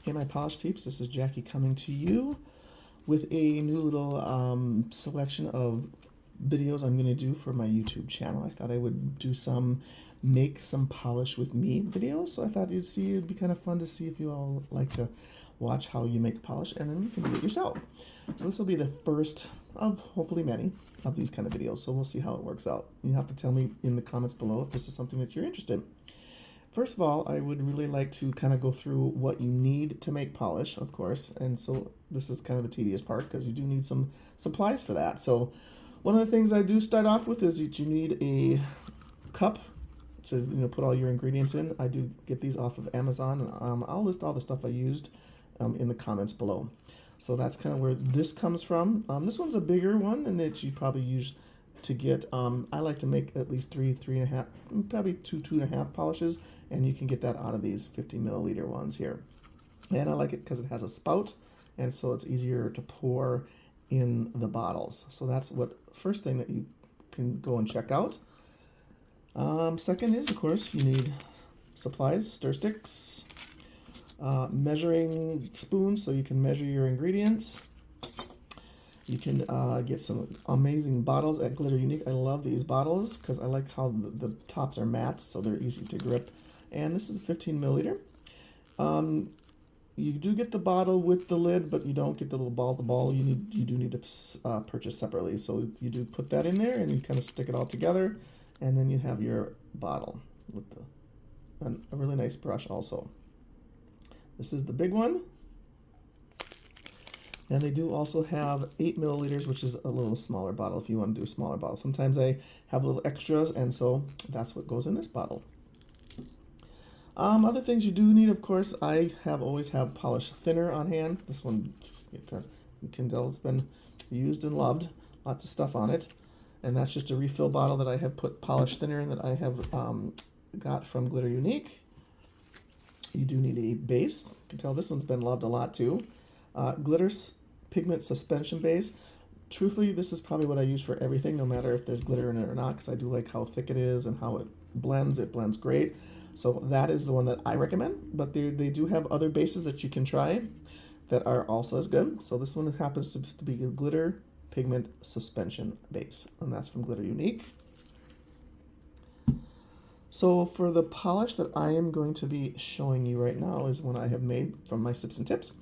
Hey my polish peeps, this is Jackie coming to you with a new little selection of videos I'm going to do for my YouTube channel. I thought I would do some make some polish with me videos, so I thought you'd see it'd be kind of fun to see if you all like to watch how you make polish, and then you can do it yourself. So this will be the first of hopefully many of these kind of videos, so we'll see how it works out. You have to tell me in the comments below if this is something that you're interested in. First of all, I would really like to kind of go through what you need to make polish, of course, and so this is kind of the tedious part because you do need some supplies for that. So one of the things I do start off with is that you need a cup to put all your ingredients in. I do get these off of Amazon. I'll list all the stuff I used in the comments below. So that's kind of where this comes from. This one's a bigger one than that you probably use to get. I like to make at least three and a half, probably two and a half polishes, and you can get that out of these 50 milliliter ones here. And I like it because it has a spout, and so it's easier to pour in the bottles. So that's what first thing that you can go and check out. Second is, of course, you need supplies, stir sticks, measuring spoons so you can measure your ingredients. You can get some amazing bottles at Glitter Unique. I love these bottles because I like how the tops are matte, so they're easy to grip. And this is a 15 milliliter. You do get the bottle with the lid, but you don't get the little ball. The ball you do need to purchase separately. So you do put that in there, and you kind of stick it all together, and then you have your bottle with a really nice brush also. This is the big one. And they do also have 8 milliliters, which is a little smaller bottle if you want to do a smaller bottle. Sometimes I have little extras, and so that's what goes in this bottle. Other things you do need, of course, I always have polish thinner on hand. This one, you can tell it's been used and loved. Lots of stuff on it. And that's just a refill bottle that I have put polish thinner in that I have got from Glitter Unique. You do need a base. You can tell this one's been loved a lot too. Glitter Pigment suspension base. Truthfully, this is probably what I use for everything, no matter if there's glitter in it or not, because I do like how thick it is and how it blends. It blends great. So that is the one that I recommend, but they do have other bases that you can try that are also as good. So this one happens to be a Glitter Pigment suspension base, and that's from Glitter Unique. So for the polish that I am going to be showing you right now is one I have made from my Sips and Tips.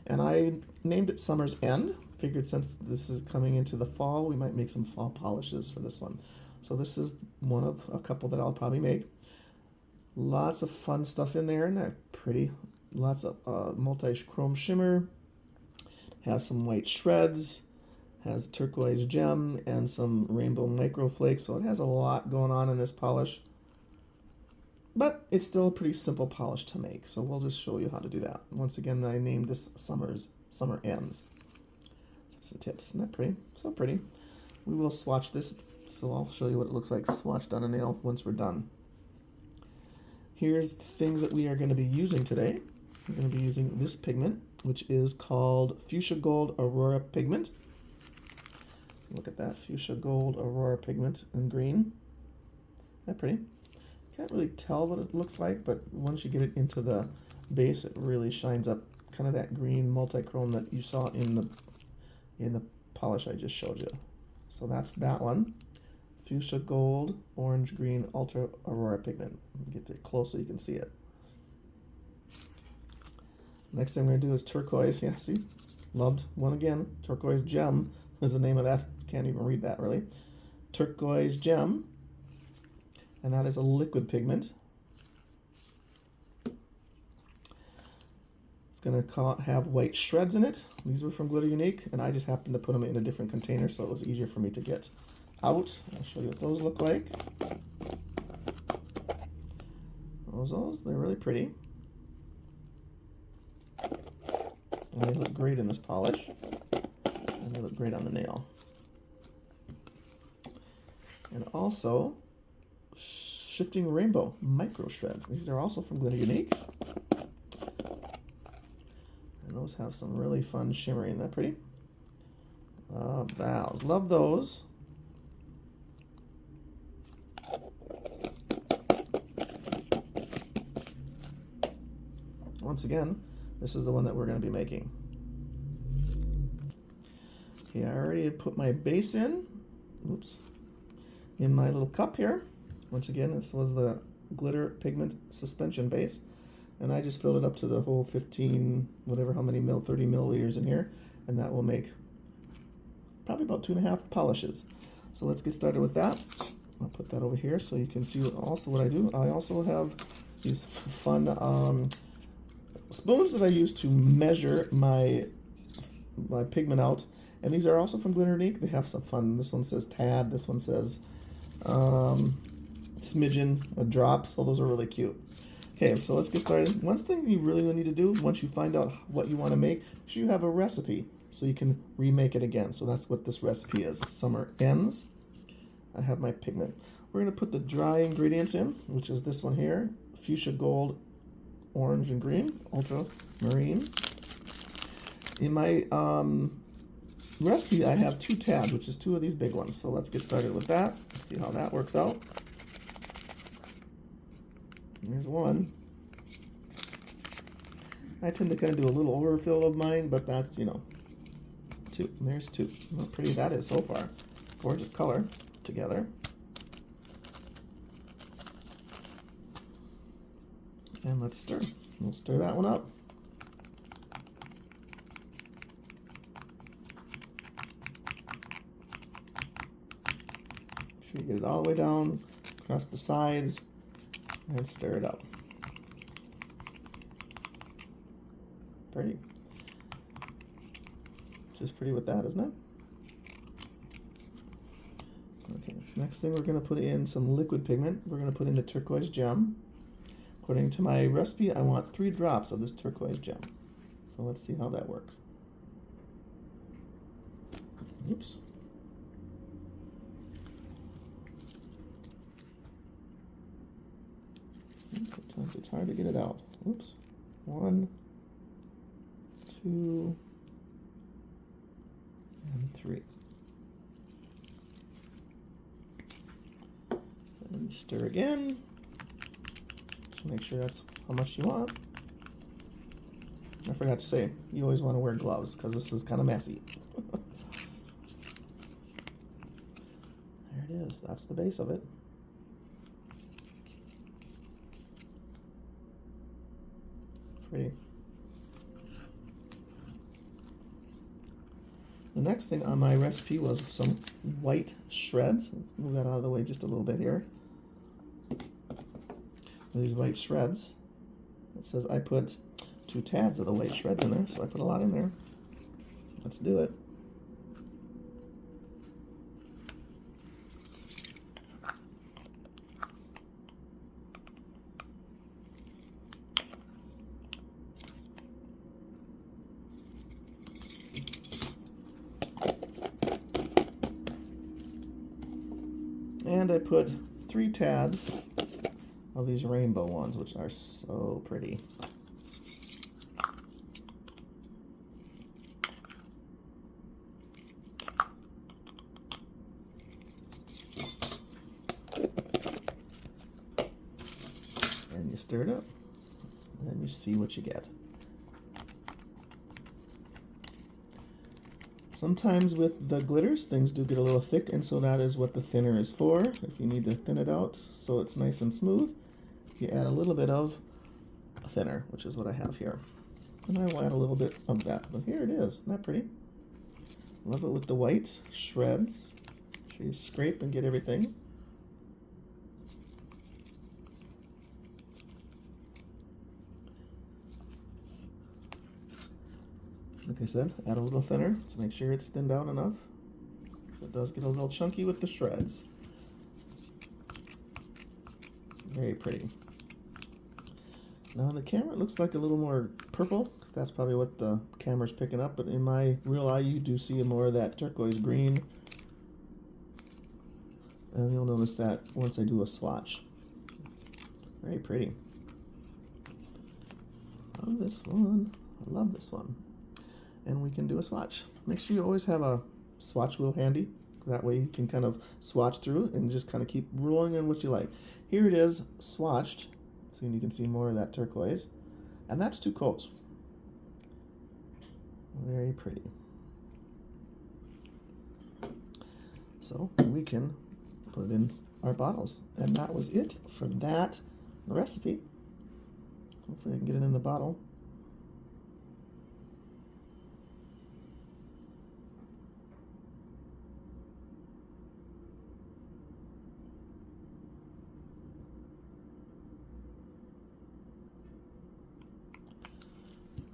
And I named it Summer's End. Figured since this is coming into the fall, we might make some fall polishes for this one. So this is one of a couple that I'll probably make. Lots of fun stuff in there, and they're pretty. Lots of multi-chrome shimmer. Has some white shreds. Has turquoise gem and some rainbow micro flakes. So it has a lot going on in this polish. But it's still a pretty simple polish to make, so we'll just show you how to do that. Once again, I named this Summer Ends. Some tips. Isn't that pretty? So pretty. We will swatch this, so I'll show you what it looks like swatched on a nail once we're done. Here's the things that we are going to be using today. We're going to be using this pigment, which is called Fuchsia Gold Aurora Pigment. Look at that, Fuchsia Gold Aurora Pigment in green. Isn't that pretty? Can't really tell what it looks like, but once you get it into the base, it really shines up, kind of that green multi-chrome that you saw in the polish I just showed you. So that's that one. Fuchsia Gold Orange Green Ultra Aurora Pigment. Get it close so you can see it. Next thing we're going to do is Turquoise. Yeah, see? Loved one again. Turquoise Gem is the name of that. Can't even read that really. Turquoise Gem. And that is a liquid pigment. It's going to have white shreds in it. These were from Glitter Unique, and I just happened to put them in a different container, so it was easier for me to get out. I'll show you what those look like. Those, they're really pretty. And they look great in this polish. And they look great on the nail. And also, Shifting Rainbow Micro Shreds. These are also from Glitter Unique. And those have some really fun shimmering. Isn't that pretty? Love those. Once again, This is the one that we're going to be making. Okay, I already had put my base in. Oops. In my little cup here. Once again, this was the glitter pigment suspension base. And I just filled it up to the whole 15, whatever, how many 30 milliliters in here. And that will make probably about 2.5 polishes. So let's get started with that. I'll put that over here so you can see what I do. I also have these fun spoons that I use to measure my pigment out. And these are also from Glitter and Ink. They have some fun. This one says tad. This one says smidgen, a drop. So those are really cute. Okay, so let's get started. One thing you really need to do once you find out what you want to make, make sure you have a recipe so you can remake it again. So that's what this recipe is. Summer ends. I have my pigment. We're going to put the dry ingredients in, which is this one here, fuchsia gold, orange and green, ultramarine. In my recipe, I have 2 tabs, which is 2 of these big ones. So let's get started with that. Let's see how that works out. Here's one. I tend to kind of do a little overfill of mine, but that's, you know, 2. And there's 2. How pretty that is so far. Gorgeous color together. And let's stir. We'll stir that one up. Make sure you get it all the way down, across the sides, and stir it up. Pretty. Just pretty with that, isn't it? Okay, next thing we're going to put in some liquid pigment. We're going to put in the turquoise gem. According to my recipe, I want 3 drops of this turquoise gem. So let's see how that works. Oops. Sometimes it's hard to get it out. Oops. 1, 2, and 3. And stir again. Just make sure that's how much you want. I forgot to say, you always want to wear gloves because this is kind of messy. There it is. That's the base of it. Pretty. The next thing on my recipe was some white shreds. Let's move that out of the way just a little bit here. These white shreds. It says I put 2 tabs of the white shreds in there, so I put a lot in there. Let's do it. And I put 3 tabs of these rainbow ones, which are so pretty. And you stir it up, and then you see what you get. Sometimes with the glitters, things do get a little thick, and so that is what the thinner is for. If you need to thin it out so it's nice and smooth, you add a little bit of a thinner, which is what I have here. And I will add a little bit of that. But here it is. Isn't that pretty? Love it with the white shreds. So you scrape and get everything. Like I said, add a little thinner to make sure it's thinned out enough. It does get a little chunky with the shreds. Very pretty. Now on the camera it looks like a little more purple, because that's probably what the camera's picking up, but in my real eye you do see more of that turquoise green. And you'll notice that once I do a swatch. Very pretty. Love this one. I love this one. And we can do a swatch. Make sure you always have a swatch wheel handy. That way you can kind of swatch through it and just kind of keep rolling in what you like. Here it is, swatched. So you can see more of that turquoise. And that's 2 coats. Very pretty. So we can put it in our bottles. And that was it for that recipe. Hopefully I can get it in the bottle.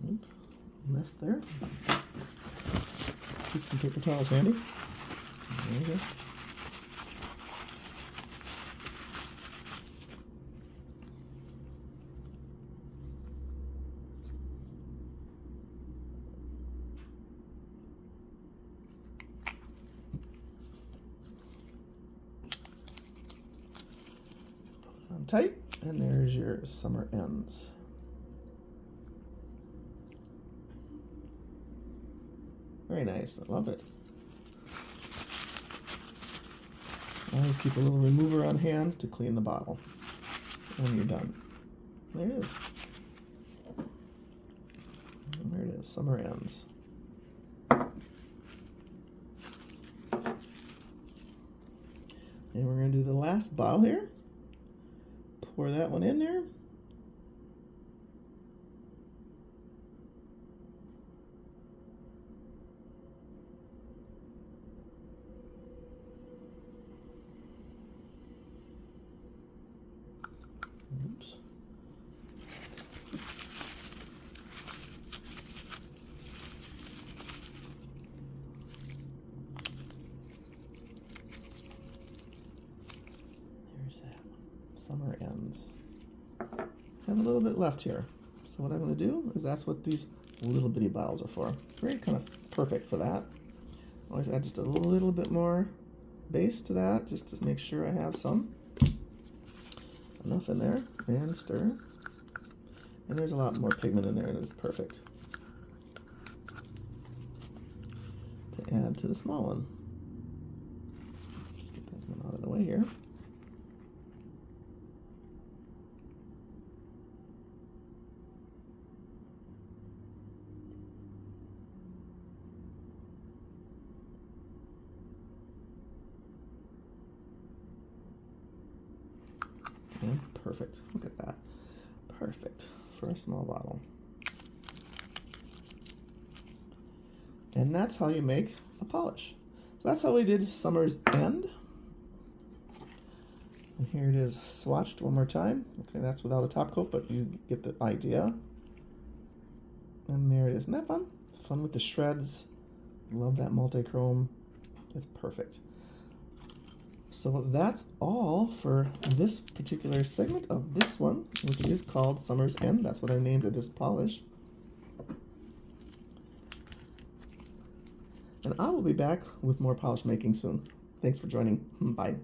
Oop, mess there. Keep some paper towels handy. There you go. Pull it on tight, and there's your summer ends. Very nice, I love it. Always keep a little remover on hand to clean the bottle when you're done. There it is. And there it is, summer ends. And we're going to do the last bottle here. Pour that one in there. Oops. There's that one. Summer ends. Have a little bit left here. So what I'm going to do is that's what these little bitty bottles are for. Very kind of perfect for that. Always add just a little bit more base to that just to make sure I have some. Enough in there, and stir. And there's a lot more pigment in there, and it's perfect to add to the small one. Get that one out of the way here. And perfect. Look at that. Perfect for a small bottle. And that's how you make a polish. So that's how we did Summer's End. And here it is swatched one more time. Okay, that's without a top coat, but you get the idea. And there it is. Isn't that fun? Fun with the shreds. Love that multi-chrome. It's perfect. So that's all for this particular segment of this one, which is called Summer's End. That's what I named it, this polish. And I will be back with more polish making soon. Thanks for joining. Bye.